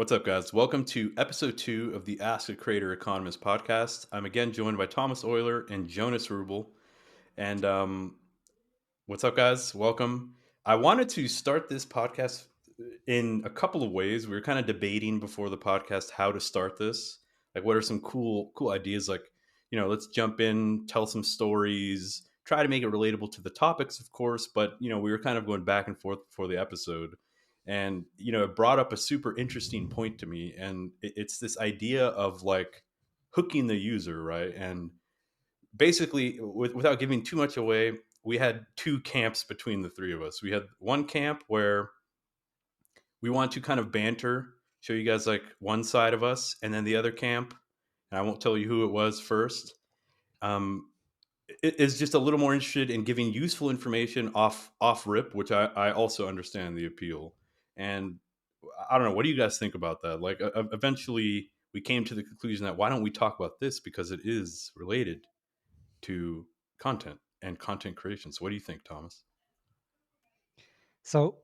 What's up, guys? Welcome to episode 2 of the Ask a Creator Economist podcast. I'm again joined by Thomas Euler and Jonas Rubel. And what's up, guys? Welcome. I wanted to start this podcast in a couple of ways. We were kind of debating before the podcast how to start this. Like, what are some cool ideas? Like, let's jump in, tell some stories, try to make it relatable to the topics, of course. But we were kind of going back and forth before the episode, and it brought up a super interesting point to me, and it's this idea of like hooking the user, right? And basically, without giving too much away, we had two camps between the three of us. We had one camp where we want to kind of banter, show you guys like one side of us, and then the other camp, and I won't tell you who it was first, um, is just a little more interested in giving useful information off rip, which I also understand the appeal. And I don't know, what do you guys think about that? Like, eventually, we came to the conclusion that why don't we talk about this because it is related to content and content creation. So what do you think, Thomas? So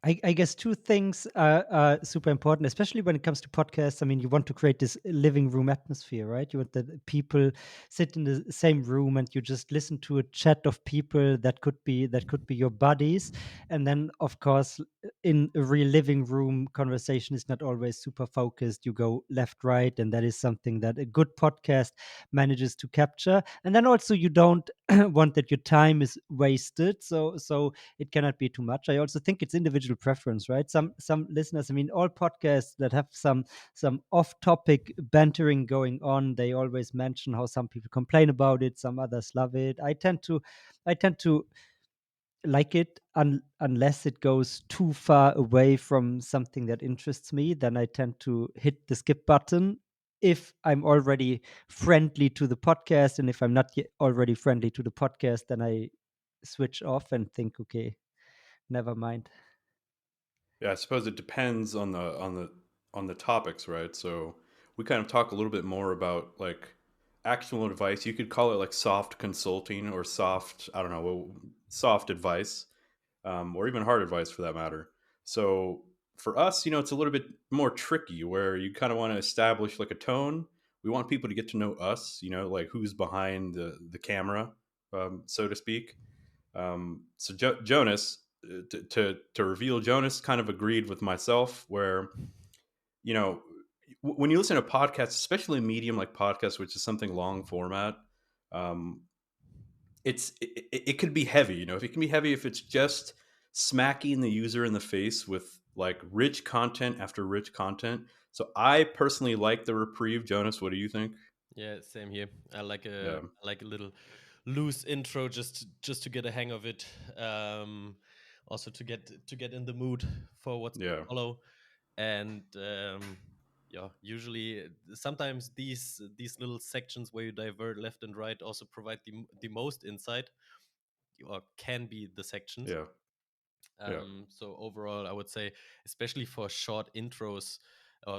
I guess two things are super important, especially when it comes to podcasts. I mean, you want to create this living room atmosphere, right? You want that people sit in the same room and you just listen to a chat of people that could be your buddies. And then, of course, in a real living room, conversation is not always super focused. You go left, right, and that is something that a good podcast manages to capture. And then also, you don't want that your time is wasted. So it cannot be too much. I also think it's individual preference, right? Some listeners, I mean, all podcasts that have some off-topic bantering going on, they always mention how some people complain about it, some others love it. I tend to like it unless it goes too far away from something that interests me. Then I tend to hit the skip button. If I'm already friendly to the podcast, and if I'm not yet already friendly to the podcast, then I switch off and think, okay, never mind. Yeah, I suppose it depends on the topics, right? So we kind of talk a little bit more about like actual advice. You could call it like soft consulting or soft, I don't know, soft advice, or even hard advice for that matter. So for us, it's a little bit more tricky where you kind of want to establish like a tone. We want people to get to know us, like who's behind the camera, so to speak. So Jonas, to reveal, Jonas kind of agreed with myself where you know when you listen to podcasts, especially a medium like podcast, which is something long format, um, it could be heavy. If it can be heavy if it's just smacking the user in the face with like rich content after rich content. So I personally like the reprieve. Jonas, what do you think? Yeah, same here. Yeah, I like a little loose intro just to get a hang of it. Also to get in the mood for what's to yeah. follow. And yeah, usually sometimes these little sections where you divert left and right also provide the most insight, or can be the sections. Yeah, yeah. So overall, I would say, especially for short intros,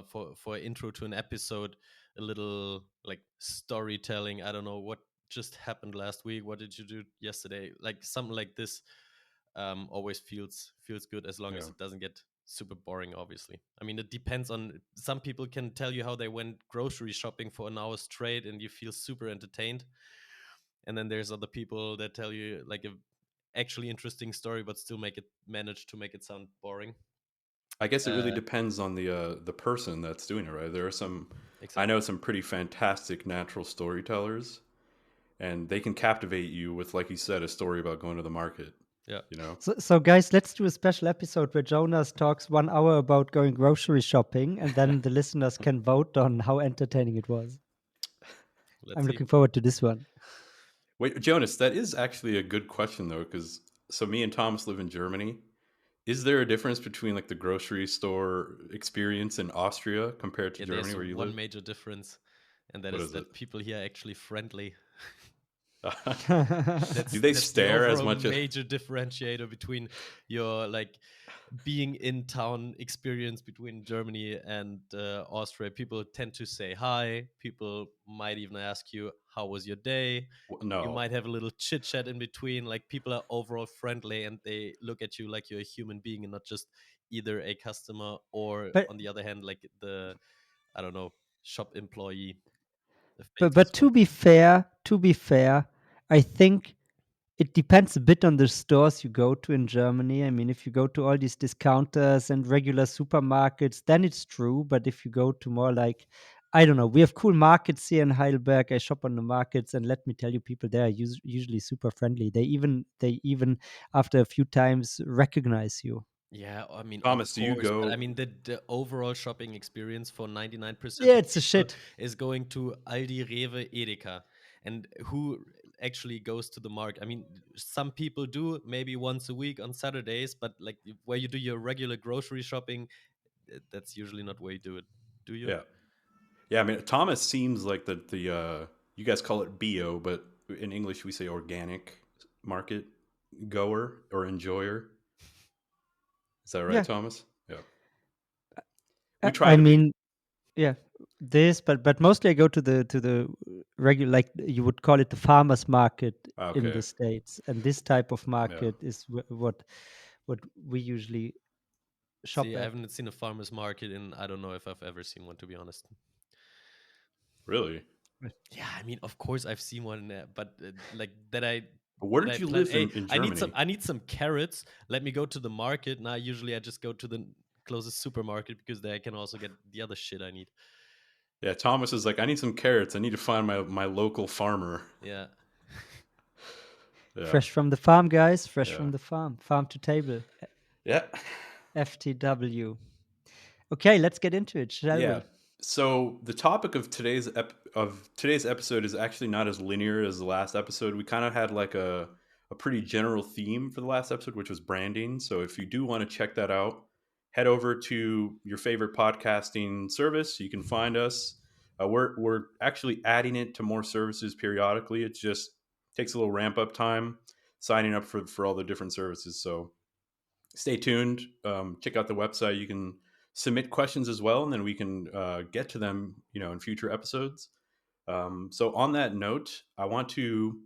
for intro to an episode, a little like storytelling. I don't know what just happened last week. What did you do yesterday? Like something like this, always feels good as long as Yeah. it doesn't get super boring. Obviously, I mean it depends on. Some people can tell you how they went grocery shopping for an hour straight, and you feel super entertained. And then there's other people that tell you like a actually interesting story, but still make it manage to make it sound boring. I guess it really Uh, depends on the person that's doing it, right? There are some, I know exactly. some pretty fantastic natural storytellers, and they can captivate you with, like you said, a story about going to the market. Yeah. You know, So guys, let's do a special episode where Jonas talks 1 hour about going grocery shopping, and then the listeners can vote on how entertaining it was. Let's I'm see. looking forward to this one. wait, Jonas, that is actually a good question though, because so me and Thomas live in Germany. Is there a difference between like the grocery store experience in Austria compared to Yeah, Germany there's where you one live? major difference, and that What is is it? that people here are actually friendly. Do That's they that's the stare as overall much as? major differentiator between your like being in town experience between Germany and Austria. People tend to say hi. People might even ask you, "How was your day?" You No. might have a little chit chat in between. Like people are overall friendly, and they look at you like you're a human being and not just either a customer or, But on the other hand, like the, I don't know, shop employee, the but faceless but one. to be fair, I think it depends a bit on the stores you go to in Germany. I mean, if you go to all these discounters and regular supermarkets, then it's true. But if you go to more like, I don't know, we have cool markets here in Heidelberg. I shop on the markets, and let me tell you, people there are usually super friendly. They even after a few times recognize you. Yeah, I mean, of Thomas, do you course, but I go? mean, the overall shopping experience for 99% Yeah, of it's a people shit. is going to Aldi, Rewe, Edeka. And who actually goes to the market? I mean, some people do maybe once a week on Saturdays, but like where you do your regular grocery shopping, that's usually not where you do it. Do you? Yeah, yeah. I mean, Thomas seems like the you guys call it bio, but in English we say organic market goer or enjoyer. Is that right, Yeah, Thomas? Yeah. We I try to be. mean, yeah, this, but mostly I go to the regular, like you would call it the farmers market in Okay. the States, and this type of Yeah. market is what we usually shop See, I at. haven't seen a farmer's market in, I don't know if I've ever seen one, to be honest. Really. Right. Yeah, I mean, of course I've seen one, but like But where that did I you plan. live Hey, in I Germany? need some carrots. Let me go to the market. Now, usually I just go to the closest supermarket because there I can also get the other shit I need. Yeah, Thomas is like, I need some carrots. I need to find my local farmer. Yeah. Yeah. Fresh from the farm, guys. Fresh Yeah. from the farm to table. Yeah. FTW. Okay, let's get into it, shall Yeah. we? So the topic of today's episode is actually not as linear as the last episode. We kind of had like a pretty general theme for the last episode, which was branding. So if you do want to check that out, head over to your favorite podcasting service. You can find us. We're actually adding it to more services periodically. It just takes a little ramp up time signing up for all the different services. So stay tuned. Check out the website. You can submit questions as well, and then we can get to them, in future episodes. So on that note, I want to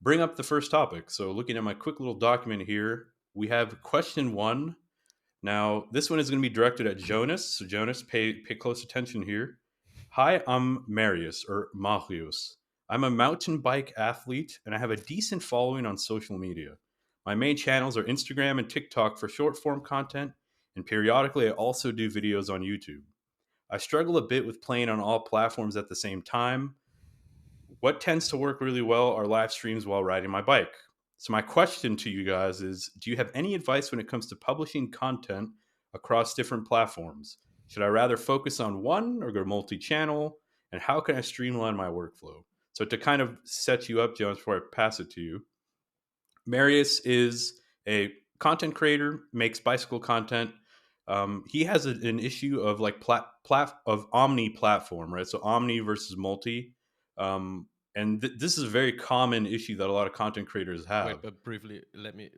bring up the first topic. So looking at my quick little document here, we have question one. Now, this one is going to be directed at Jonas. So, Jonas, pay close attention here. Hi, I'm Marius or Marius. I'm a mountain bike athlete and I have a decent following on social media. My main channels are Instagram and TikTok for short form content, and periodically I also do videos on YouTube. I struggle a bit with playing on all platforms at the same time. What tends to work really well are live streams while riding my bike. So, my question to you guys is, do you have any advice when it comes to publishing content across different platforms? Should I rather focus on one or go multi channel? And how can I streamline my workflow? So, to kind of set you up, Jones, before I pass it to you, Marius is a content creator, makes bicycle content. He has an issue of like of omni platform, right? So omni versus multi, and this is a very common issue that a lot of content creators Wait, have. but briefly, let me.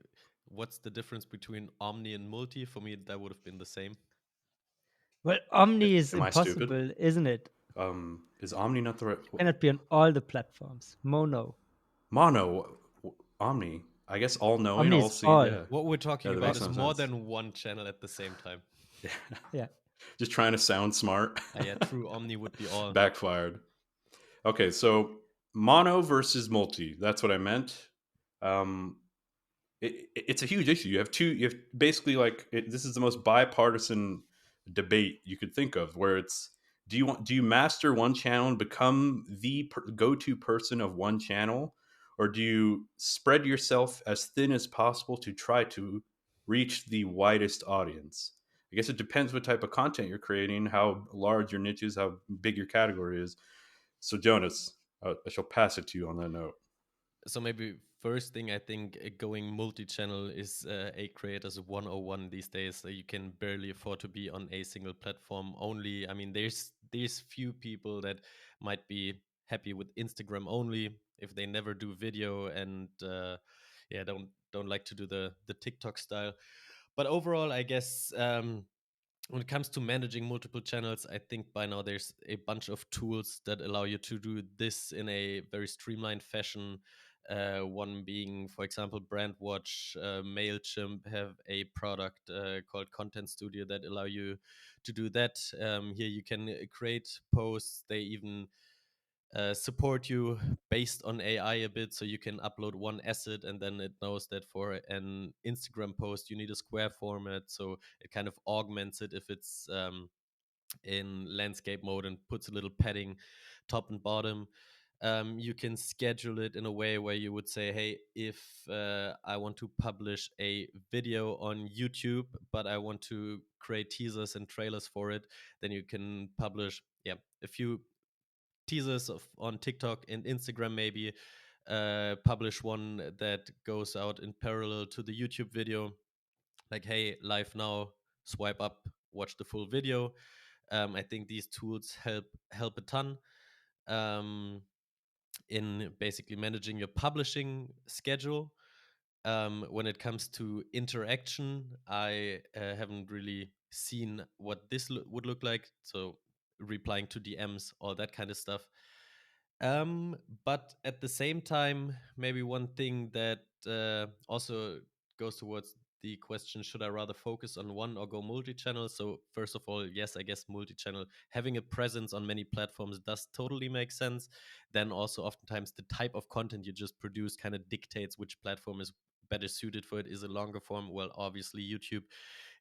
What's the difference between omni and multi? For me, that would have been the same. Well, Omni is Am I stupid? impossible, isn't it? Is omni not the right Cannot be on all the platforms. Mono. mono? Omni, I guess, all knowing, Omni all is seeing. all. Yeah, What we're yeah, talking that about makes is some more sense. than one channel at the same time. Yeah, Yeah. just trying to sound smart. Yeah, true omni would be all. Backfired. Okay, so mono versus multi. That's what I meant. Um, it's a huge issue. You have two. You have basically this is the most bipartisan debate you could think of, where it's do you master one channel and become the go-to person of one channel, or do you spread yourself as thin as possible to try to reach the widest audience? I guess it depends what type of content you're creating, how large your niche is, how big your category is. So, Jonas, I shall pass it to you on that note. So maybe first thing, I think going multi-channel is a creator's 101 these days. So you can barely afford to be on a single platform only. I mean, there's few people that might be happy with Instagram only if they never do video and yeah, don't like to do the TikTok style. But overall, I guess when it comes to managing multiple channels, I think by now there's a bunch of tools that allow you to do this in a very streamlined fashion. One being, for example, Brandwatch, Mailchimp have a product called Content Studio that allow you to do that. Here you can create posts. They even support you based on AI a bit, so you can upload one asset and then it knows that for an Instagram post you need a square format, so it kind of augments it if it's in landscape mode and puts a little padding top and bottom. You can schedule it in a way where you would say, hey, if I want to publish a video on YouTube, but I want to create teasers and trailers for it, then you can publish, a few teasers on TikTok and Instagram, maybe publish one that goes out in parallel to the YouTube video, like, hey, live now, swipe up, watch the full video. I think these tools help a ton in basically managing your publishing schedule. When it comes to interaction, I haven't really seen what this would look like. So replying to DMs, all that kind of stuff. Um, but at the same time, maybe one thing that also goes towards the question, should I rather focus on one or go multi-channel? So first of all, yes, I guess multi-channel, having a presence on many platforms does totally make sense. Then also oftentimes the type of content you just produce kind of dictates which platform is better suited for it. Is it longer form? Well, obviously YouTube.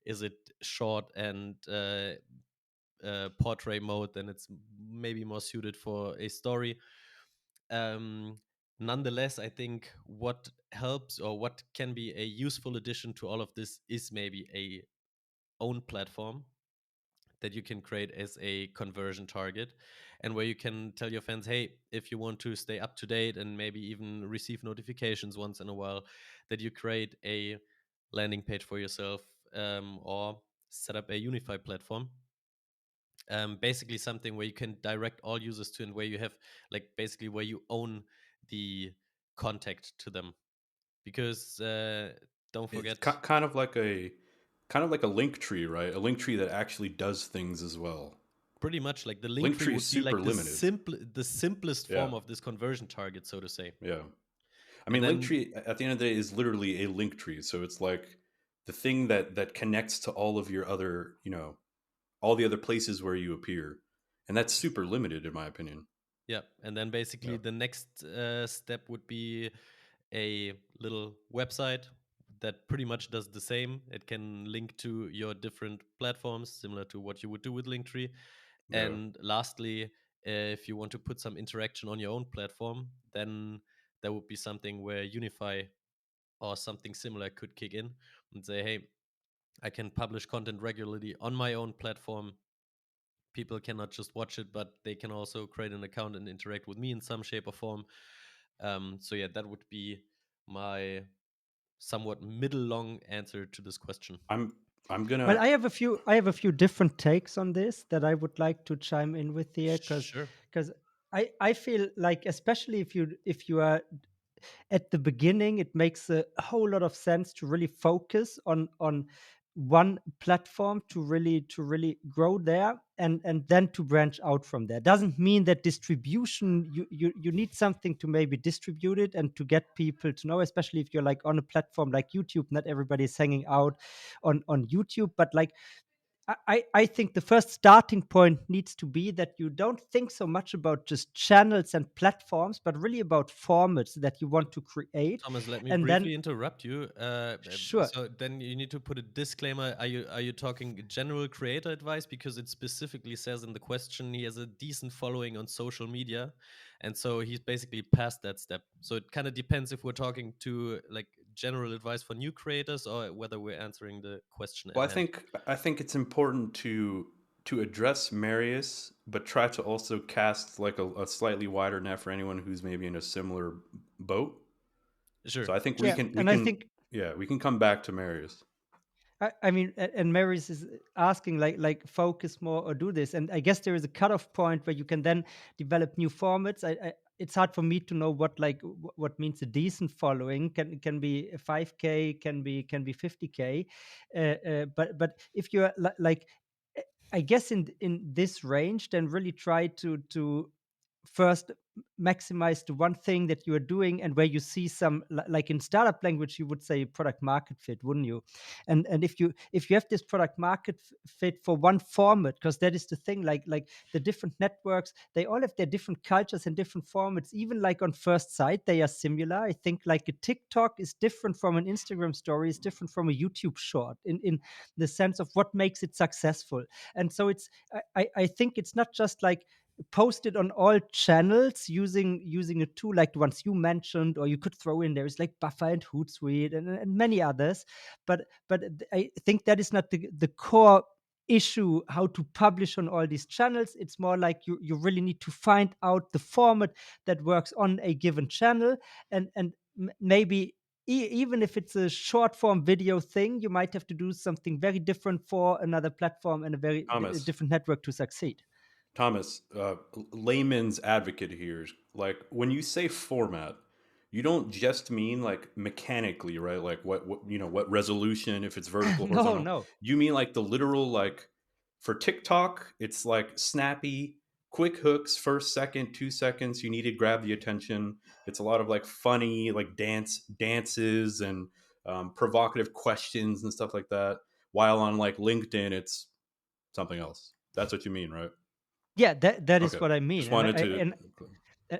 Is it short and portrait mode? Then it's maybe more suited for a story. um, Nonetheless, I think what helps or what can be a useful addition to all of this is maybe a own platform that you can create as a conversion target, and where you can tell your fans, hey, if you want to stay up to date and maybe even receive notifications once in a while, that you create a landing page for yourself, or set up a Unyfy platform, basically something where you can direct all users to, and where you have, like, basically where you own the contact to them. Because don't It's forget, kind of like a link tree, right? A link tree that actually does things as well. pretty much like the link Link tree tree is would be super like limited. the simplest Yeah, form of this conversion target, so to say. yeah. I And mean, then, Linktree at the end of the day is literally a link tree. So it's like the thing that connects to all of your other, all the other places where you appear, and that's super limited in my opinion. yeah, and then basically Yeah, the next step would be a little website that pretty much does the same. It can link to your different platforms, similar to what you would do with Linktree. yeah. And lastly, if you want to put some interaction on your own platform, then that would be something where Unify or something similar could kick in and say, hey, I can publish content regularly on my own platform. People cannot just watch it, but they can also create an account and interact with me in some shape or form. So yeah, that would be my somewhat middle long answer to this question. I'm I'm Well, gonna I have a few different takes on this that I would like to chime in with here, because Sure. I feel like, especially if you are at the beginning, it makes a whole lot of sense to really focus on one platform, to really grow there, and then to branch out from there. Doesn't mean that distribution, you need something to maybe distribute it and to get people to know, especially if you're like on a platform like YouTube. Not everybody is hanging out on YouTube, but like, I think the first starting point needs to be that you don't think so much about just channels and platforms, but really about formats that you want to create. Thomas, let me And then, briefly interrupt you. sure. So then you need to put a disclaimer. Are you talking general creator advice? Because it specifically says in the question he has a decent following on social media, and so he's basically past that step. So it kind of depends if we're talking to like general advice for new creators or whether we're answering the question well, at hand. I think it's important to address Marius, but try to also cast like a slightly wider net for anyone who's maybe in a similar boat. Sure. So I think we Yeah, can we and I can think, yeah, we can come back to Marius. I mean, and Mary's is asking, like focus more or do this, and I guess there is a cutoff point where you can then develop new formats. It's hard for me to know what, like, what means a decent following. Can be 5K, can be 50K, but if you're like, I guess in this range, then really try to first maximize the one thing that you are doing, and where you see some, like in startup language, you would say product market fit, wouldn't you? And if you have this product market fit for one format, because that is the thing, like the different networks, they all have their different cultures and different formats. Even like on first sight, they are similar. I think like a TikTok is different from an Instagram story, is different from a YouTube short, in the sense of what makes it successful. And so it's, I think it's not just like posted on all channels using a tool like the ones you mentioned, or you could throw in there is like Buffer and Hootsuite, and many others. But I think that is not the core issue, how to publish on all these channels. It's more like you really need to find out the format that works on a given channel, and maybe even if it's a short form video thing, you might have to do something very different for another platform and a very Thomas, different network to succeed. Thomas, layman's advocate here. Like when you say format, you don't just mean like mechanically, right? Like what what resolution, if it's vertical, No, horizontal. no. You mean like the literal, like for TikTok, it's like snappy, quick hooks, first second, 2 seconds. You need to grab the attention. It's a lot of like funny, like dances and provocative questions and stuff like that. While on like LinkedIn, it's something else. That's what you mean, right? Yeah, that is Okay. what I mean. Just And wanted I to.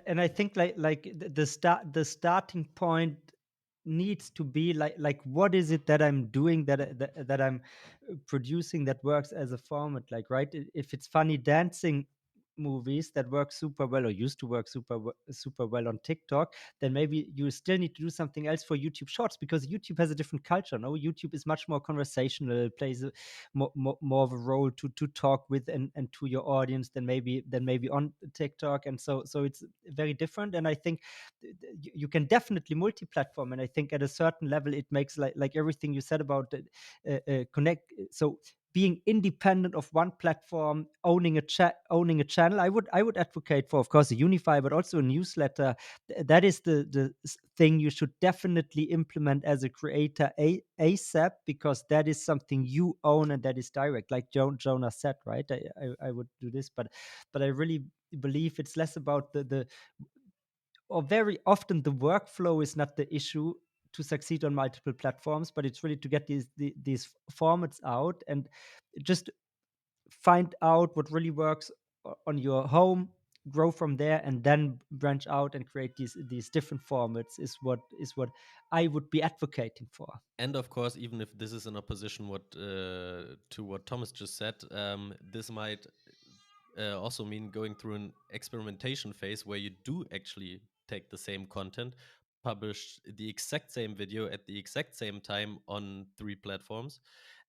and I think like the starting point needs to be like what is it that I'm doing, that I'm producing, that works as a format, like, right? If it's funny dancing movies that work super well, or used to work super well on TikTok, then maybe you still need to do something else for YouTube Shorts, because YouTube has a different culture. No, YouTube is much more conversational, plays more of a role to talk with and to your audience than maybe on TikTok. And so it's very different. And I think you can definitely multi-platform, and I think at a certain level it makes like everything you said about connect. So being independent of one platform, owning a channel, I would advocate for, of course, a Unyfy, but also a newsletter. That is the thing you should definitely implement as a creator ASAP, because that is something you own and that is direct, like Jonah said, right? I would do this, but I really believe it's less about the or very often the workflow is not the issue to succeed on multiple platforms, but it's really to get these formats out and just find out what really works on your home, grow from there, and then branch out and create these different formats, is what I would be advocating for. And of course, even if this is in opposition to what Thomas just said, this might also mean going through an experimentation phase where you do actually take the same content, publish the exact same video at the exact same time on 3 platforms,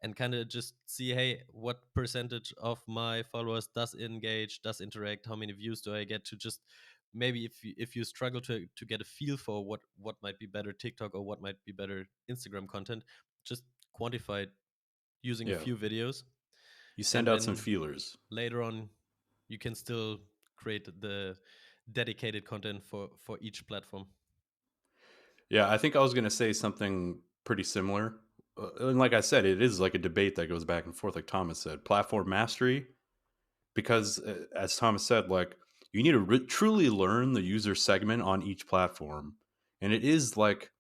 and kind of just see, hey, what percentage of my followers does engage, does interact, how many views do I get, to just maybe if you struggle to get a feel for what might be better TikTok or what might be better Instagram content, just quantify it using a Yeah. few videos, You send and out some then feelers. later on you can still create the dedicated content for each platform. Yeah, I think I was going to say something pretty similar. And like I said, it is like a debate that goes back and forth, like Thomas said. Platform mastery, because as Thomas said, like you need to truly learn the user segment on each platform. And it is like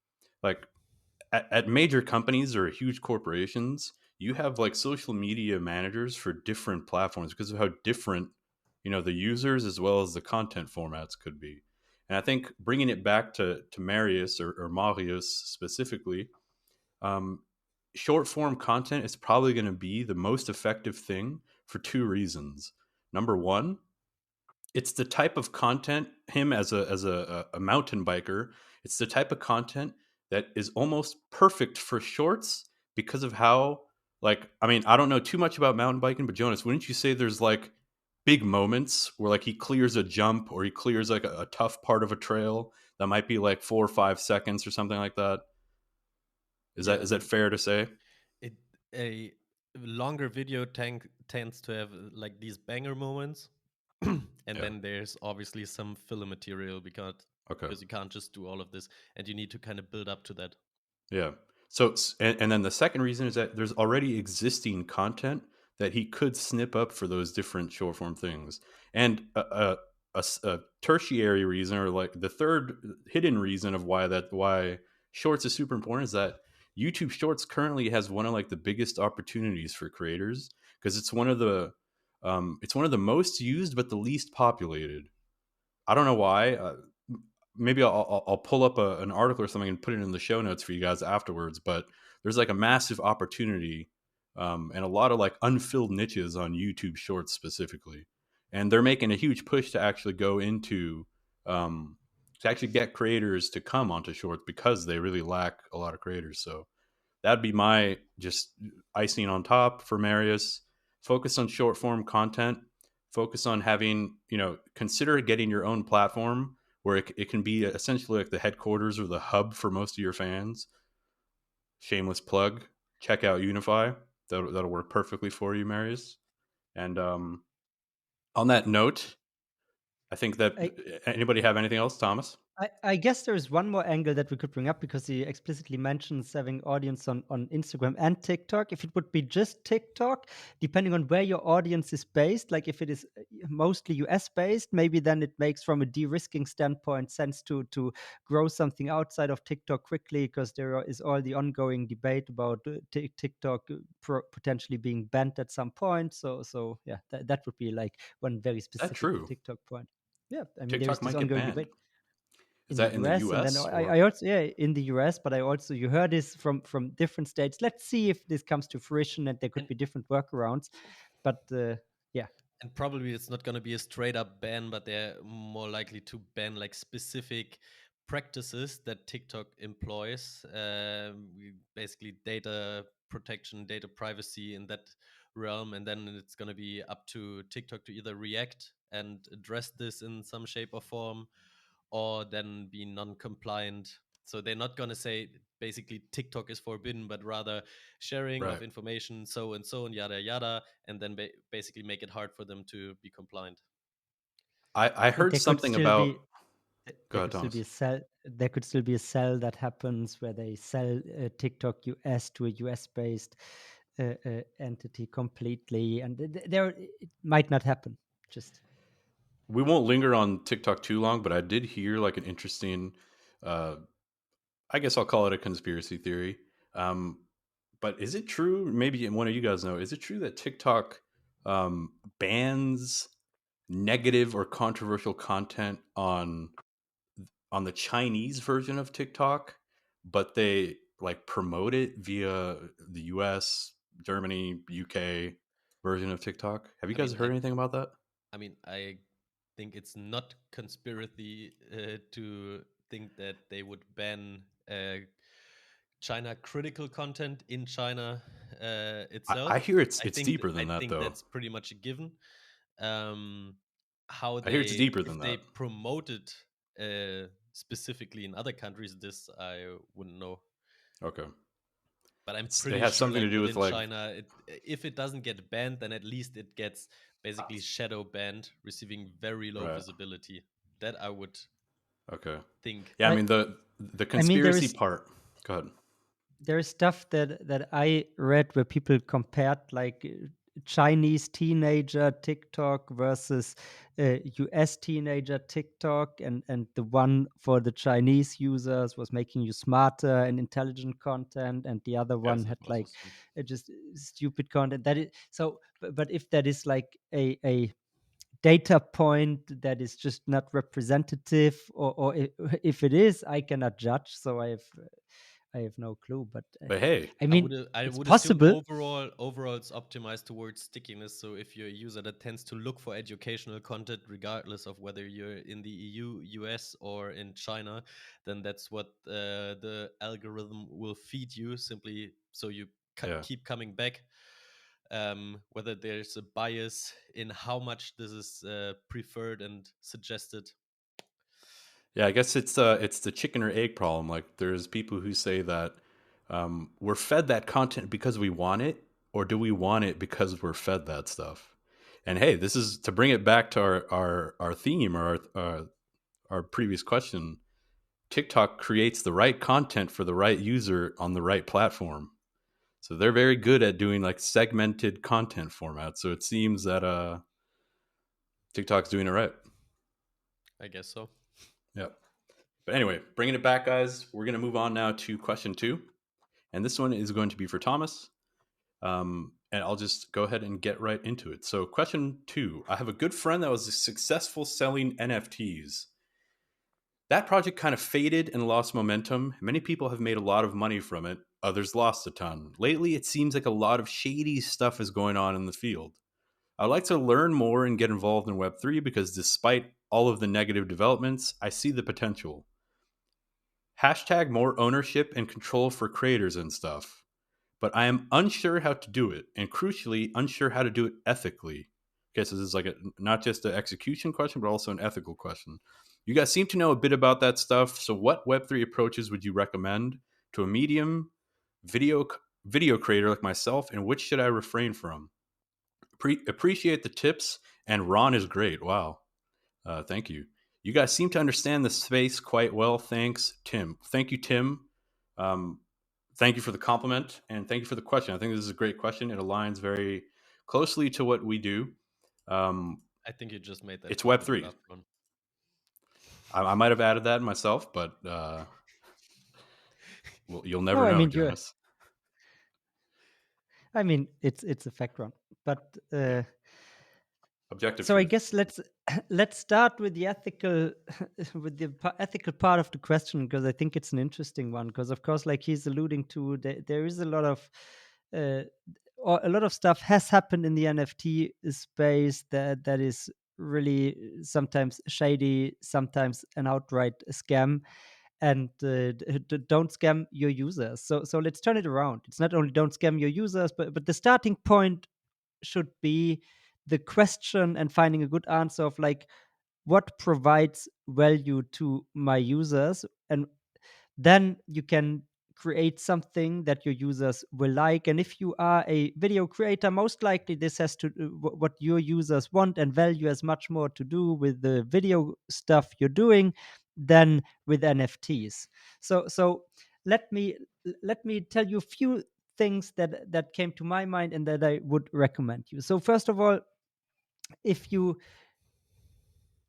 at major companies or huge corporations, you have like social media managers for different platforms because of how different, the users as well as the content formats could be. And I think bringing it back to Marius or Marius specifically, um, short form content is probably going to be the most effective thing for two reasons. Number one, it's the type of content, him as a mountain biker, it's the type of content that is almost perfect for shorts because of how, like, I mean, I don't know too much about mountain biking, but Jonas, wouldn't you say there's like big moments where like he clears a jump or he clears like a tough part of a trail that might be like 4 or 5 seconds or something like that? Is that Yeah, is that fair to say? it a longer video tends to have like these banger moments, and Yeah. then there's obviously some filler material Okay. because you can't just do all of this, and you need to kind of build up to that. Yeah. So, and then the second reason is that there's already existing content that he could snip up for those different short form things. And a tertiary reason, or like the third hidden reason of why shorts is super important, is that YouTube Shorts currently has one of like the biggest opportunities for creators, because it's one of the most used but the least populated. I don't know why. Maybe I'll pull up an article or something and put it in the show notes for you guys afterwards. But there's like a massive opportunity, and a lot of like unfilled niches on YouTube Shorts specifically, and they're making a huge push to actually go into to actually get creators to come onto Shorts, because they really lack a lot of creators. So that'd be my just icing on top for Marius. Focus on short form content. Focus on having, consider getting your own platform where it can be essentially like the headquarters or the hub for most of your fans. Shameless plug. Check out Unyfy. That'll work perfectly for you, Marius. And on that note, I think that I, anybody have anything else, Thomas? I guess there's one more angle that we could bring up, because he explicitly mentions having audience on Instagram and TikTok. If it would be just TikTok, depending on where your audience is based, like if it is mostly US based, maybe then it makes, from a de-risking standpoint, sense to grow something outside of TikTok quickly, because is all the ongoing debate about TikTok potentially being banned at some point. So yeah, that would be like one very Is that specific true? TikTok point. Yeah, I mean, there is TikTok this might get ongoing banned. debate Is in the that in the US, and then US or? I also, yeah, in the US, but I also, you heard this from different states. Let's see if this comes to fruition, and there could And be different workarounds. But yeah, and probably it's not going to be a straight up ban, but they're more likely to ban like specific practices that TikTok employs. Basically, data protection, data privacy in that realm, and then it's going to be up to TikTok to either react and address this in some shape or form, or then be non-compliant. So they're not going to say basically TikTok is forbidden, but rather sharing of Right. information, so and yada yada, and then basically make it hard for them to be compliant. I and heard something about. Go there ahead, could still be Thomas. a sell. There could still be a sell that happens where they sell TikTok US to a US based entity completely, and there it might not happen. Just We won't linger on TikTok too long, but I did hear like an interesting, uh, I guess I'll call it a conspiracy theory. Um, but is it true? Maybe one of you guys know. Is it true that TikTok bans negative or controversial content on the Chinese version of TikTok, but they like promote it via the US, Germany, UK version of TikTok? Have you I guys mean, heard anything about that? I think it's not conspiracy to think that they would ban China critical content in China I itself. hear it's deeper I than that think though. that's pretty much a given. How I hear it's they, deeper if than they that. promote it specifically in other countries, this I wouldn't know. Okay. But I'm It pretty has sure, something to like do with within like, China, if it doesn't get banned, then at least it gets basically shadow banned, receiving very low right. visibility. That I would Okay. think. Yeah, I I mean the I mean, conspiracy part. Go ahead. there is stuff that I read where people compared, like Chinese teenager TikTok versus US teenager TikTok, and the one for the Chinese users was making you smarter and intelligent content, and the other Yeah, one it's had also like just stupid content. That is so, but if that is like a data point that is just not representative, or if it is, I cannot judge, so I have no clue, but but hey, I mean, I it's would assume possible. overall it's optimized towards stickiness. So if you're a user that tends to look for educational content, regardless of whether you're in the EU, US, or in China, then that's what the algorithm will feed you. Simply so you yeah. keep coming back. Whether there's a bias in how much this is preferred and suggested. Yeah, I guess it's the chicken or egg problem. Like there's people who say that we're fed that content because we want it, or do we want it because we're fed that stuff? And hey, this is to bring it back to our theme, or our previous question. TikTok creates the right content for the right user on the right platform. So they're very good at doing like segmented content formats. So it seems that TikTok's doing it right. I guess so. Yeah. But anyway, bringing it back, guys, we're going to move on now to question 2. And this one is going to be for Thomas. And I'll just go ahead and get right into it. So, question 2: I have a good friend that was successful selling NFTs. That project kind of faded and lost momentum. Many people have made a lot of money from it, others lost a ton. Lately, it seems like a lot of shady stuff is going on in the field. I'd like to learn more and get involved in Web3 because despite all of the negative developments, I see the potential. Hashtag more ownership and control for creators and stuff. But I am unsure how to do it, and crucially, unsure how to do it ethically. Okay, so this is like not just an execution question, but also an ethical question. You guys seem to know a bit about that stuff. So, what Web3 approaches would you recommend to a medium video video creator like myself, and which should I refrain from? Appreciate the tips, and Ron is great. Wow, thank you. You guys seem to understand the space quite well. Thanks, Tim. Thank you, Tim. Um, thank you for the compliment, and thank you for the question. I think this is a great question. It aligns very closely to what we do. Um, I think you just made that it's Web comment three. up, Ron. I might have added that myself, but well, you'll No, never I know, mean you're. Jonas. I mean it's a fact, Ron. But Yeah, objective so I truth. guess let's start with the ethical with the ethical part of the question, because I think it's an interesting one. Because of course, like he's alluding to, there is a lot of uh, or a lot of stuff has happened in the NFT space that is really sometimes shady, sometimes an outright scam. And don't scam your users. So let's turn it around. It's not only don't scam your users, but the starting point should be the question and finding a good answer of like what provides value to my users, and then you can create something that your users will like. And if you are a video creator, most likely this has to what your users want and value has much more to do with the video stuff you're doing than with NFTs. So let me let me tell you a few things that came to my mind and that I would recommend you. So first of all, if you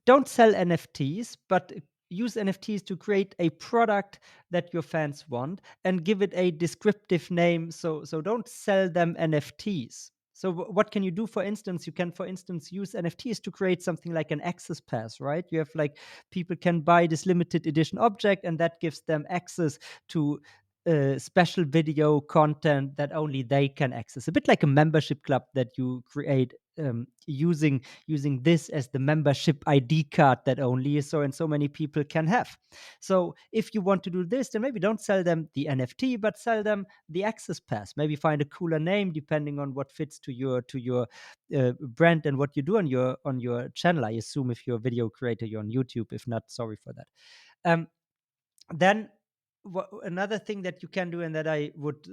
don't sell NFTs, but use NFTs to create a product that your fans want and give it a descriptive name. So don't sell them NFTs. So what can you do? For instance, you can, for instance, use NFTs to create something like an access pass, right? You have like people can buy this limited edition object, and that gives them access to special video content that only they can access. A bit like a membership club that you create using this as the membership ID card that only so and so many people can have. So if you want to do this, then maybe don't sell them the NFT, but sell them the access pass. Maybe find a cooler name depending on what fits to your brand and what you do on your channel. I assume if you're a video creator, you're on YouTube. If not, sorry for that. Then another thing that you can do and that I would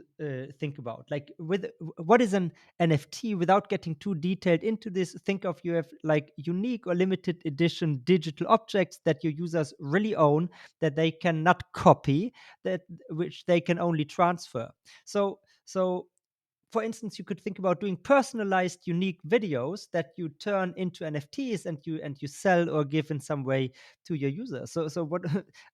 think about, like with what is an NFT, without getting too detailed into this, think of you have like unique or limited edition digital objects that your users really own, that they cannot copy, that which they can only transfer. So for instance, you could think about doing personalized, unique videos that you turn into NFTs and you sell or give in some way to your users. So what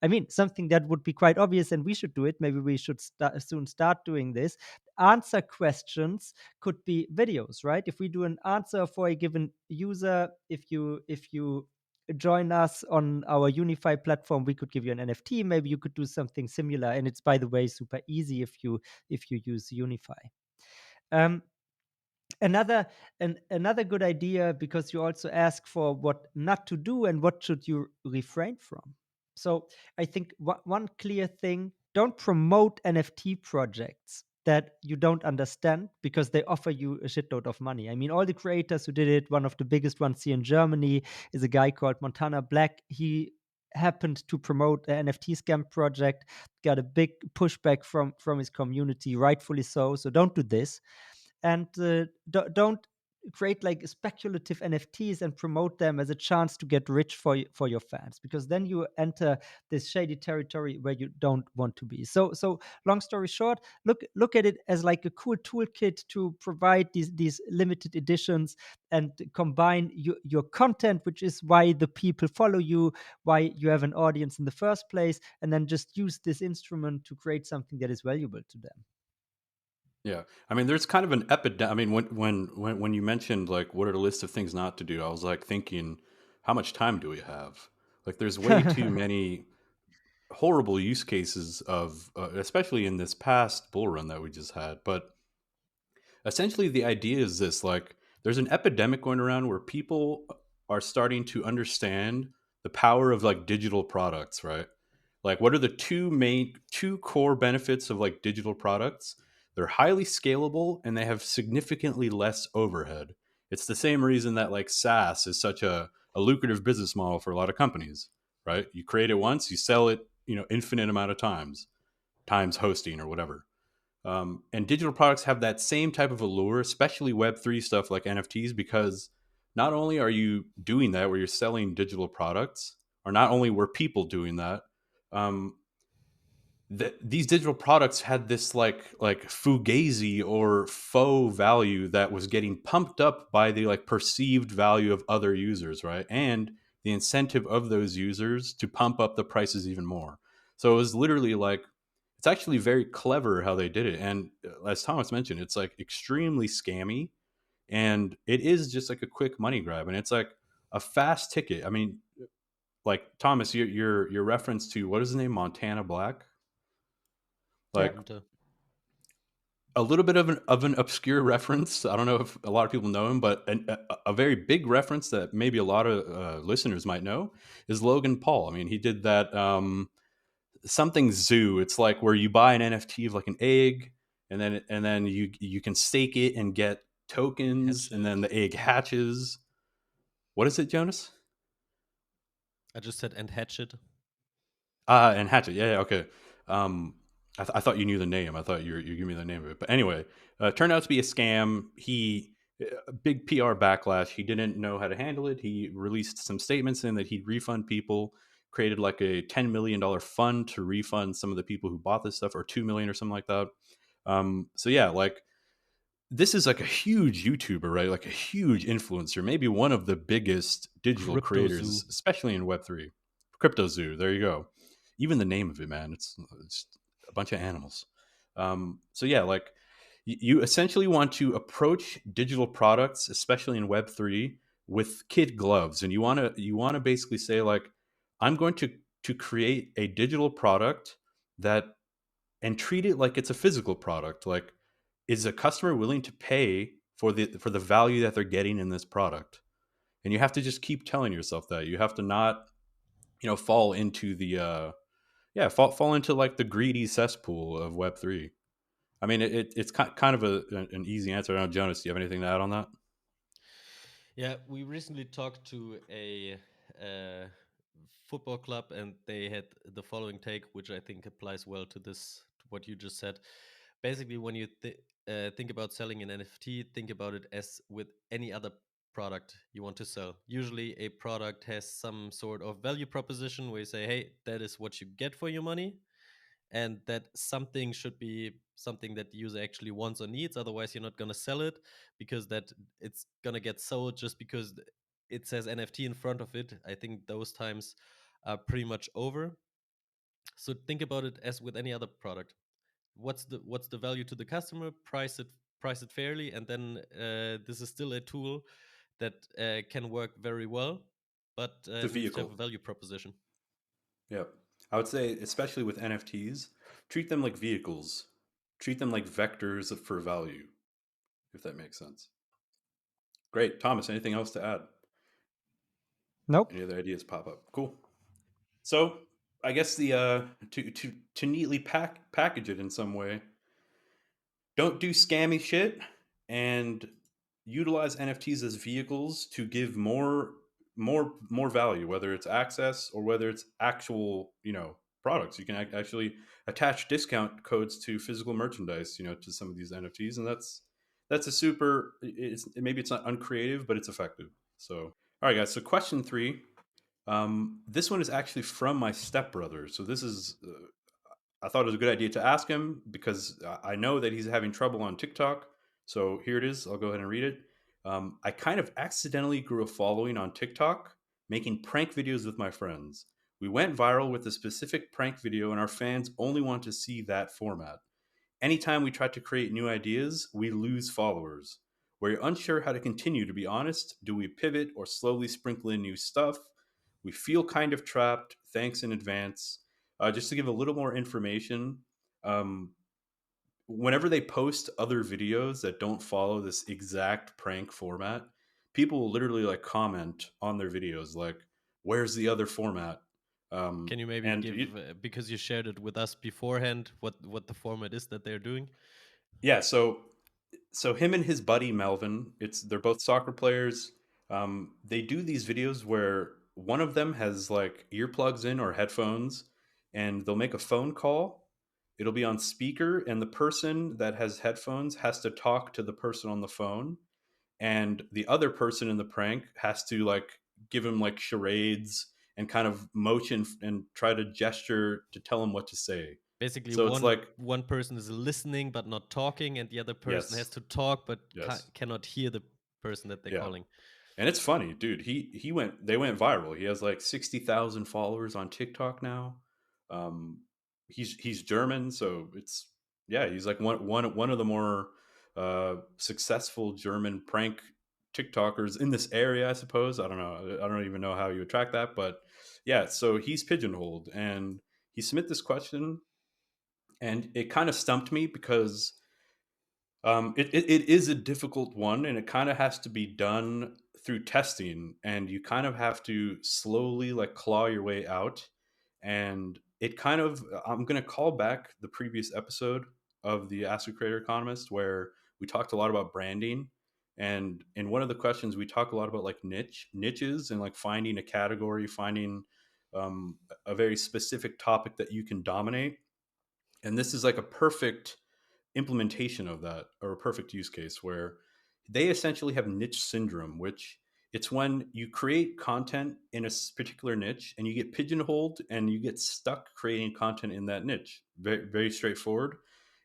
I mean, something that would be quite obvious, and we should do it. Maybe we should soon start doing this. Answer questions could be videos, right? If we do an answer for a given user, if you join us on our Unyfy platform, we could give you an NFT. Maybe you could do something similar, and it's, by the way, super easy if you use Unyfy. Um, another good idea, because you also ask for what not to do and what should you refrain from. So I think one clear thing: don't promote NFT projects that you don't understand, because they offer you a shitload of money. I mean, all the creators who did it, one of the biggest ones here in Germany is a guy called Montana Black. He happened to promote an NFT scam project, got a big pushback from his community, rightfully so. So don't do this. And don't create like speculative NFTs and promote them as a chance to get rich for your fans, because then you enter this shady territory where you don't want to be. So long story short, look at it as like a cool toolkit to provide these limited editions and combine your content, which is why the people follow you, why you have an audience in the first place, and then just use this instrument to create something that is valuable to them. Yeah, I mean, there's kind of an epidemic. I mean, when you mentioned like what are the list of things not to do, I was like thinking, how much time do we have? Like, there's way too many horrible use cases of, especially in this past bull run that we just had. But essentially, the idea is this: like, there's an epidemic going around where people are starting to understand the power of like digital products, right? Like, what are the two core benefits of like digital products? They're highly scalable and they have significantly less overhead. It's the same reason that like SaaS is such a lucrative business model for a lot of companies, right? You create it once, you sell it, infinite amount of times hosting or whatever. And digital products have that same type of allure, especially Web3 stuff like NFTs, because not only are you doing that where you're selling digital products, or not only were people doing that, um, these digital products had this like fugazi or faux value that was getting pumped up by the like perceived value of other users, right? And the incentive of those users to pump up the prices even more. So it was literally like, it's actually very clever how they did it. And as Thomas mentioned, it's like extremely scammy, and it is just like a quick money grab, and it's like a fast ticket. I mean, like Thomas, your reference to what is his name, Montana Black, Yeah. like a little bit of an obscure reference. I don't know if a lot of people know him, but a very big reference that maybe a lot of listeners might know is Logan Paul. I mean, he did that something zoo. It's like where you buy an NFT of like an egg, and then you can stake it and get tokens, Hatch and it. then the egg Mhm. hatches. What is it, Jonas? I just said and hatch it. And Hatchet. Yeah, yeah, okay. I thought you knew the name. I thought you giving me the name of it. But anyway, turned out to be a scam. A big PR backlash. He didn't know how to handle it. He released some statements saying that he'd refund people. Created like a $10 million fund to refund some of the people who bought this stuff, or 2 million or something like that. So yeah, like this is like a huge YouTuber, right? Like a huge influencer, maybe one of the biggest digital Crypto zoo. creators, especially in Web3. Crypto Zoo, there you go. Even the name of it, man, it's a bunch of animals. So yeah, like you essentially want to approach digital products, especially in Web3, with kid gloves, and you want to basically say like, I'm going to create a digital product that, and treat it like it's a physical product. Like, is a customer willing to pay for the value that they're getting in this product? And you have to just keep telling yourself that. You have to not, fall into the fall into like the greedy cesspool of Web3. I mean, it's kind of an easy answer. I don't know, Jonas, do you have anything to add on that? Yeah, we recently talked to a football club, and they had the following take, which I think applies well to this, to what you just said. Basically, when you think about selling an NFT, think about it as with any other product you want to sell. Usually, a product has some sort of value proposition where you say, "Hey, that is what you get for your money." And that something should be something that the user actually wants or needs, otherwise you're not going to sell it, because that it's going to get sold just because it says NFT in front of it. I think those times are pretty much over. So think about it as with any other product. What's the value to the customer? Price it fairly, and then this is still a tool that can work very well, but It's a it needs to have vehicle. a value proposition. Yeah. I would say, especially with NFTs, treat them like vehicles. Treat them like vectors for value, if that makes sense. Great. Thomas, anything else to add? Nope. Any other ideas pop up? Cool. So I guess the to neatly package it in some way, don't do scammy shit, and utilize NFTs as vehicles to give more value, whether it's access or whether it's actual products. You can actually attach discount codes to physical merchandise, to some of these NFTs, and that's that's a super. Maybe it's not uncreative, but it's effective. So, all right, guys. So, question 3. This one is actually from my stepbrother. So this is. I thought it was a good idea to ask him because I know that he's having trouble on TikTok. So here it is. I'll go ahead and read it. I kind of accidentally grew a following on TikTok, making prank videos with my friends. We went viral with a specific prank video, and our fans only want to see that format. Anytime we try to create new ideas, we lose followers. We're unsure how to continue, to be honest. Do we pivot or slowly sprinkle in new stuff? We feel kind of trapped. Thanks in advance. Just to give a little more information, um, whenever they post other videos that don't follow this exact prank format, people will literally like comment on their videos, like, where's the other format? Can you maybe And give, because you shared it with us beforehand, what the format is that they're doing? yeah, so him and his buddy Melvin, they're both soccer players. They do these videos where one of them has like earplugs in or headphones, and they'll make a phone call. It'll be on speaker, and the person that has headphones has to talk to the person on the phone, and the other person in the prank has to like give him like charades and kind of motion and try to gesture to tell him what to say. Basically, So it's like, one person is listening but not talking, and the other person has yes, to talk but yes, cannot hear the person that they're yeah. calling. And it's funny, dude. They went viral. He has like 60,000 followers on TikTok now. Um, he's German, so it's yeah. He's like one of the more successful German prank TikTokers in this area, I suppose. I don't know. I don't even know how you attract that, but yeah. So he's pigeonholed, and he submit this question, and it kind of stumped me because it is a difficult one, and it kind of has to be done through testing, and you kind of have to slowly like claw your way out. And it kind of, I'm going to call back the previous episode of the Ask a Creator Economist where we talked a lot about branding. And in one of the questions, we talk a lot about like niches and like finding a category, finding a very specific topic that you can dominate. And this is like a perfect implementation of that, or a perfect use case where they essentially have niche syndrome, which it's when you create content in a particular niche and you get pigeonholed and you get stuck creating content in that niche. Very, very straightforward.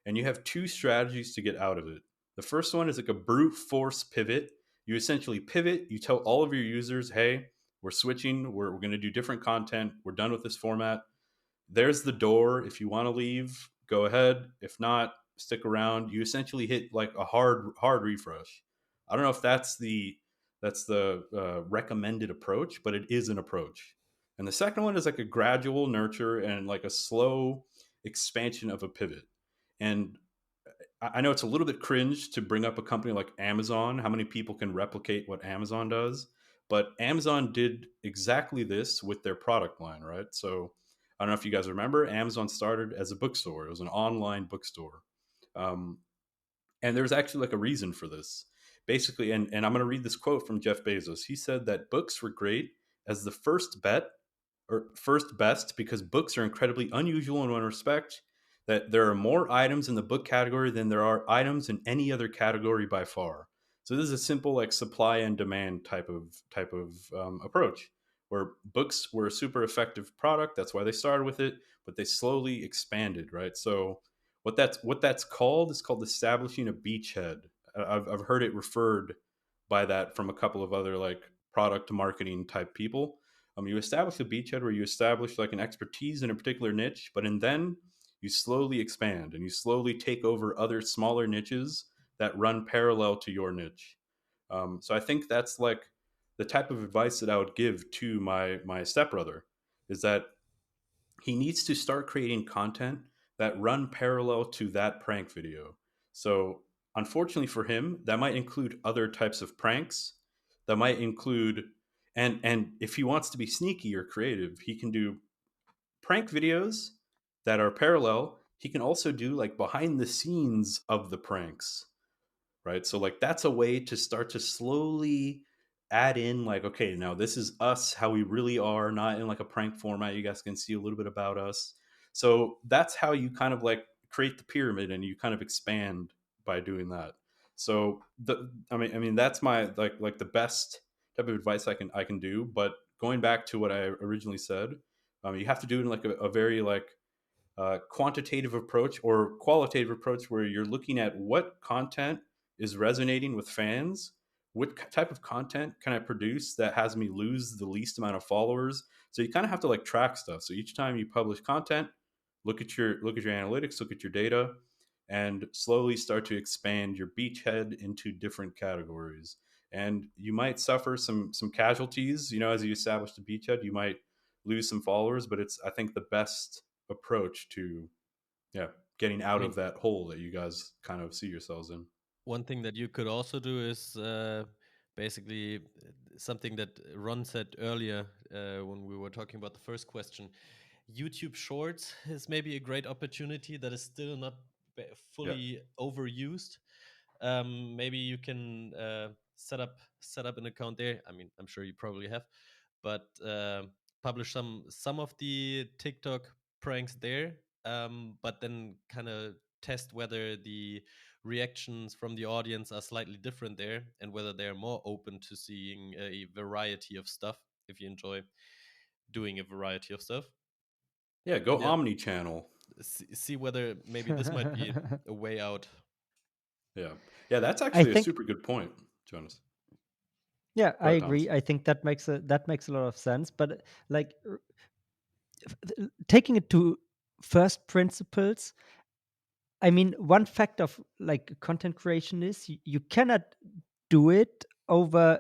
And you have two strategies to get out of it. The first one is like a brute force pivot. You essentially pivot, you tell all of your users, hey, we're switching, we're going to do different content, we're done with this format. There's the door. If you want to leave, go ahead. If not, stick around. You essentially hit like a hard refresh. I don't know if that's the recommended approach, but it is an approach. And the second one is like a gradual nurture and like a slow expansion of a pivot. And I know it's a little bit cringe to bring up a company like Amazon. How many people can replicate what Amazon does? But Amazon did exactly this with their product line, right? So I don't know if you guys remember, Amazon started as a bookstore. It was an online bookstore. Um, and there's actually like a reason for this. Basically, and I'm going to read this quote from Jeff Bezos. He said that books were great as the first bet or first best because books are incredibly unusual in one respect, that there are more items in the book category than there are items in any other category by far. So this is a simple like supply and demand type of approach where books were a super effective product. That's why they started with it, but they slowly expanded, right? So what that's called is called establishing a beachhead. I've heard it referred by that from a couple of other like product marketing type people. You establish a beachhead where you establish like an expertise in a particular niche, but and then you slowly expand and you slowly take over other smaller niches that run parallel to your niche. So I think that's like the type of advice that I would give to my stepbrother is that he needs to start creating content that run parallel to that prank video. So unfortunately for him, that might include other types of pranks. That might include and if he wants to be sneaky or creative, he can do prank videos that are parallel. He can also do like behind the scenes of the pranks, right? So like that's a way to start to slowly add in like, okay, now this is us, how we really are, not in like a prank format. You guys can see a little bit about us. So that's how you kind of like create the pyramid and you kind of expand by doing that. So I mean that's my like the best type of advice I can do. But going back to what I originally said, you have to do it in like a very like quantitative approach or qualitative approach where you're looking at what content is resonating with fans. What type of content can I produce that has me lose the least amount of followers? So you kind of have to like track stuff. So each time you publish content, look at your analytics, look at your data, and slowly start to expand your beachhead into different categories. And you might suffer some casualties. As you establish the beachhead, you might lose some followers, but it's I think the best approach to yeah getting I out mean, of that hole that you guys kind of see yourselves in. one thing that you could also do is basically something that Ron said earlier when we were talking about the first question. YouTube Shorts is maybe a great opportunity that is still not Yeah, fully overused. Maybe you can set up an account there. I mean, I'm sure you probably have, but publish some of the TikTok pranks there. But then kind of test whether the reactions from the audience are slightly different there, and whether they're more open to seeing a variety of stuff if you enjoy doing a variety of stuff. yeah, go And yeah, omni-channel. see whether maybe this might be a way out. Yeah, yeah, that's I actually a think, super good point, Jonas. yeah, Go I ahead, Thomas. agree. I think that makes a lot of sense. But like taking it to first principles, I mean, one fact of like content creation is you cannot do it over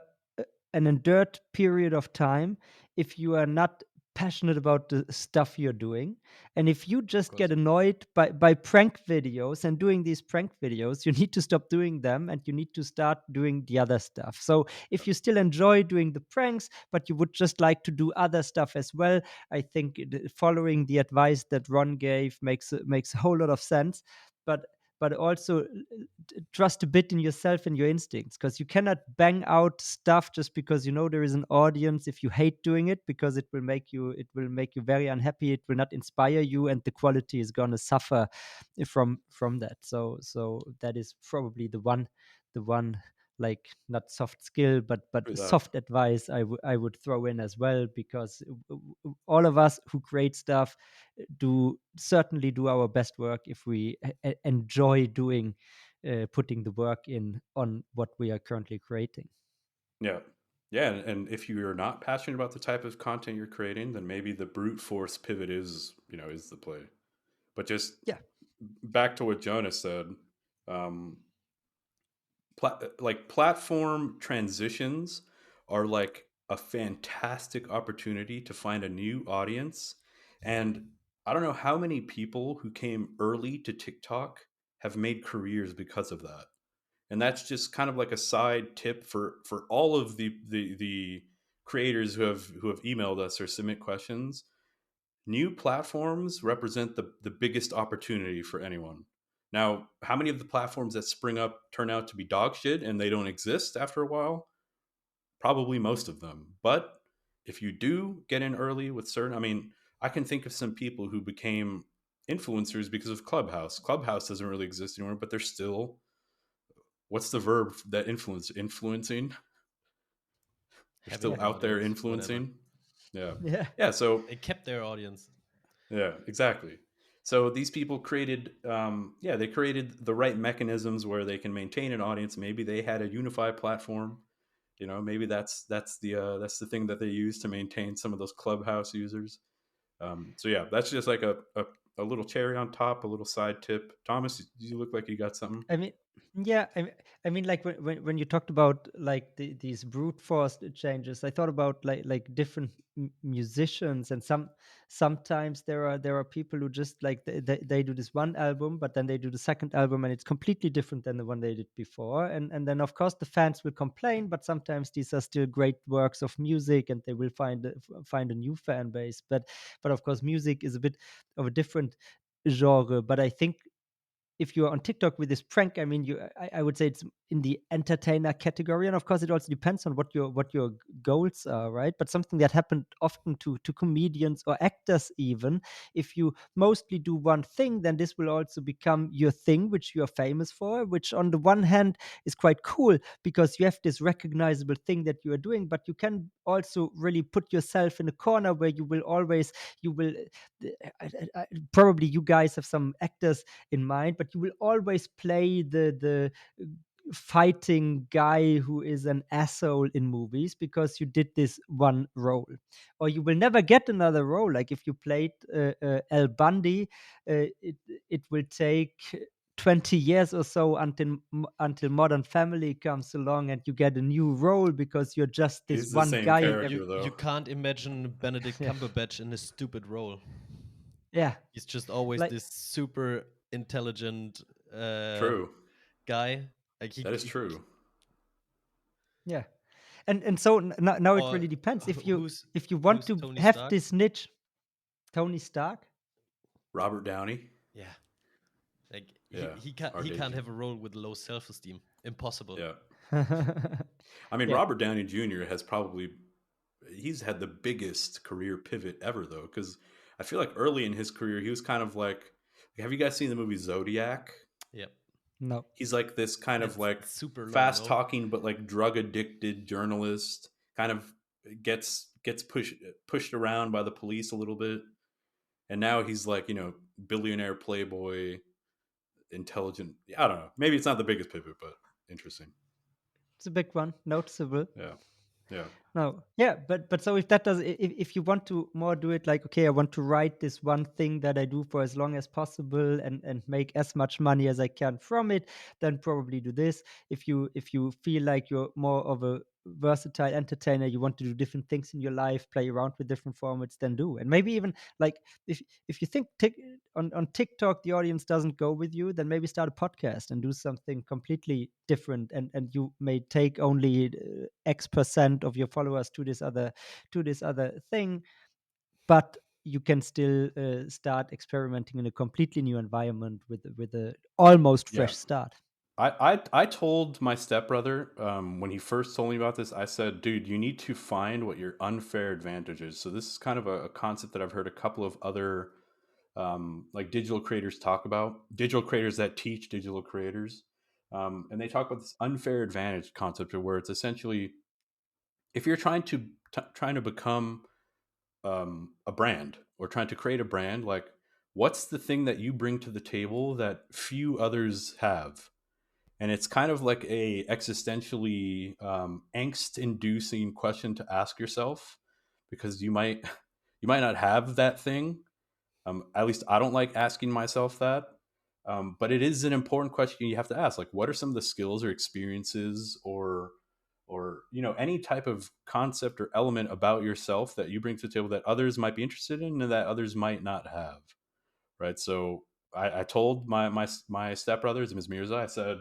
an endured period of time if you are not passionate about the stuff you're doing. And if you Of just get course. annoyed by prank videos and doing these prank videos, you need to stop doing them and you need to start doing the other stuff. So if you still enjoy doing the pranks, but you would just like to do other stuff as well, I think following the advice that Ron gave makes a whole lot of sense. But also trust a bit in yourself and your instincts, because you cannot bang out stuff just because you know there is an audience if you hate doing it, because it will make you very unhappy. It will not inspire you, and the quality is going to suffer from that. So that is probably the one like, not soft skill, but True that. soft advice I would throw in as well, because all of us who create stuff do certainly do our best work if we enjoy doing putting the work in on what we are currently creating. Yeah, yeah, and if you're not passionate about the type of content you're creating, then maybe the brute force pivot is the play. But just Yeah. back to what Jonas said, um, like platform transitions are like a fantastic opportunity to find a new audience. And I don't know how many people who came early to TikTok have made careers because of that. And that's just kind of like a side tip for all of the creators who have emailed us or submit questions. New platforms represent the biggest opportunity for anyone. Now, how many of the platforms that spring up turn out to be dog shit and they don't exist after a while? Probably most of them. But if you do get in early with certain, I mean, I can think of some people who became influencers because of Clubhouse. Clubhouse doesn't really exist anymore, but they're still, what's the verb that influencing? They're Having still an out there audience, whatever. influencing. Yeah. Yeah. Yeah. So They kept their audience. yeah, exactly. So these people created, they created the right mechanisms where they can maintain an audience. Maybe they had a unified platform. Maybe that's the thing that they use to maintain some of those Clubhouse users. So yeah, that's just like a little cherry on top, a little side tip. Thomas, you look like you got something. I mean, yeah, I mean, like when you talked about like these brute force changes, I thought about like different musicians, and sometimes there are people who just like they do this one album, but then they do the second album, and it's completely different than the one they did before, and then of course the fans will complain, but sometimes these are still great works of music, and they will find a new fan base. But of course, music is a bit of a different genre. But I think if you're on TikTok with this prank, I mean, I would say it's in the entertainer category, and of course it also depends on what your goals are, right? But something that happened often to comedians or actors, even if you mostly do one thing, then this will also become your thing, which you are famous for, which on the one hand is quite cool because you have this recognizable thing that you are doing, but you can also really put yourself in a corner where you will probably you guys have some actors in mind, but you will always play the fighting guy who is an asshole in movies because you did this one role, or you will never get another role. Like if you played El Bundy, it will take 20 years or so until Modern Family comes along and you get a new role because you're just this He's the one same guy in You character, every. you though. can't imagine Benedict Yeah, Cumberbatch in a stupid role. yeah, He's just always like this super intelligent uh, True. guy. Like That is true. yeah. And so now it or really depends if you want who's to Tony have Stark? this niche. Tony Stark. Robert Downey. Yeah, like Yeah. he can't RDG. have a role with low self esteem. Impossible. Yeah. I mean, Yeah, Robert Downey Jr. He's had the biggest career pivot ever, though, because I feel like early in his career, he was kind of like, have you guys seen the movie Zodiac? Yep, no. He's like this kind of that's like super long, fast no? talking, but like drug addicted journalist, kind of gets pushed around by the police a little bit. And now he's like, billionaire playboy, intelligent. I don't know. Maybe it's not the biggest pivot, but interesting. It's a big one, noticeable. Yeah. Yeah. No, yeah, but so if that does, if you want to more do it like, okay, I want to write this one thing that I do for as long as possible and make as much money as I can from it, then probably do this. If you feel like you're more of a versatile entertainer, you want to do different things in your life, play around with different formats, then do. And maybe even like if you think on TikTok the audience doesn't go with you, then maybe start a podcast and do something completely different, and you may take only X% of your followers to this other thing, but you can still start experimenting in a completely new environment with a almost Yeah. fresh start. I told my stepbrother when he first told me about this. I said, "Dude, you need to find what your unfair advantage is." So this is kind of a concept that I've heard a couple of other like digital creators talk about. Digital creators that teach digital creators, and they talk about this unfair advantage concept, of where it's essentially if you're trying to become a brand or trying to create a brand, like what's the thing that you bring to the table that few others have? And it's kind of like a existentially angst-inducing question to ask yourself, because you might not have that thing. At least I don't like asking myself that. But it is an important question you have to ask. Like, what are some of the skills or experiences or any type of concept or element about yourself that you bring to the table that others might be interested in and that others might not have, right? So I told my stepbrother, his name is Mirza. I said,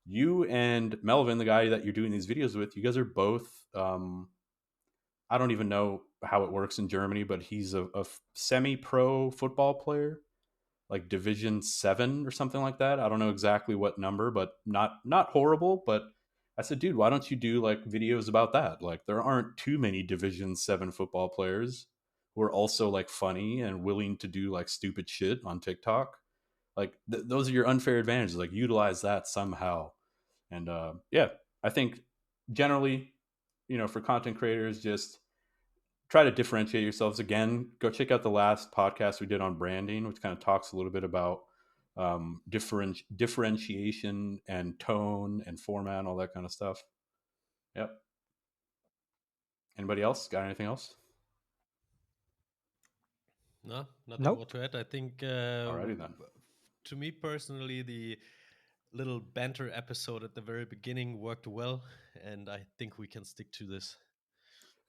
you and Melvin, the guy that you're doing these videos with, you guys are both. I don't even know how it works in Germany, but he's a semi-pro football player, like Division 7 or something like that. I don't know exactly what number, but not horrible. But I said, dude, why don't you do like videos about that? Like there aren't too many Division 7 football players who are also like funny and willing to do like stupid shit on TikTok. Like those are your unfair advantages. Like utilize that somehow. And yeah, I think generally, for content creators, just try to differentiate yourselves. Again, go check out the last podcast we did on branding, which kind of talks a little bit about differentiation and tone and format and all that kind of stuff. Yep. Anybody else got anything else? No, nothing more Nope. to add. I think Alrighty then. to me personally, the little banter episode at the very beginning worked well, and I think we can stick to this.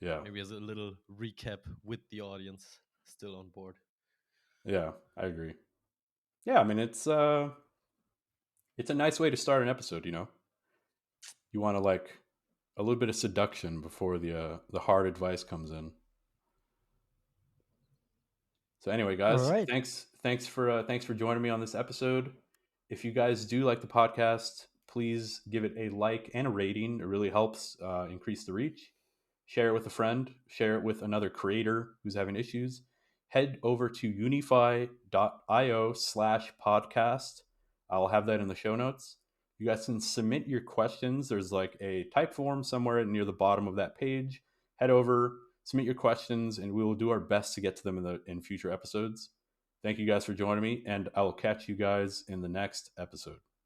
Yeah. Maybe as a little recap with the audience still on board. Yeah, I agree. Yeah, I mean it's a nice way to start an episode, You want to like a little bit of seduction before the hard advice comes in. So anyway, All guys, right. thanks for joining me on this episode. If you guys do like the podcast, please give it a like and a rating. It really helps increase the reach. Share it with a friend, share it with another creator who's having issues. Head over to unyfy.io/podcast. I'll have that in the show notes. You guys can submit your questions. There's like a type form somewhere near the bottom of that page. Head over, submit your questions, and we will do our best to get to them in future episodes. Thank you guys for joining me, and I will catch you guys in the next episode.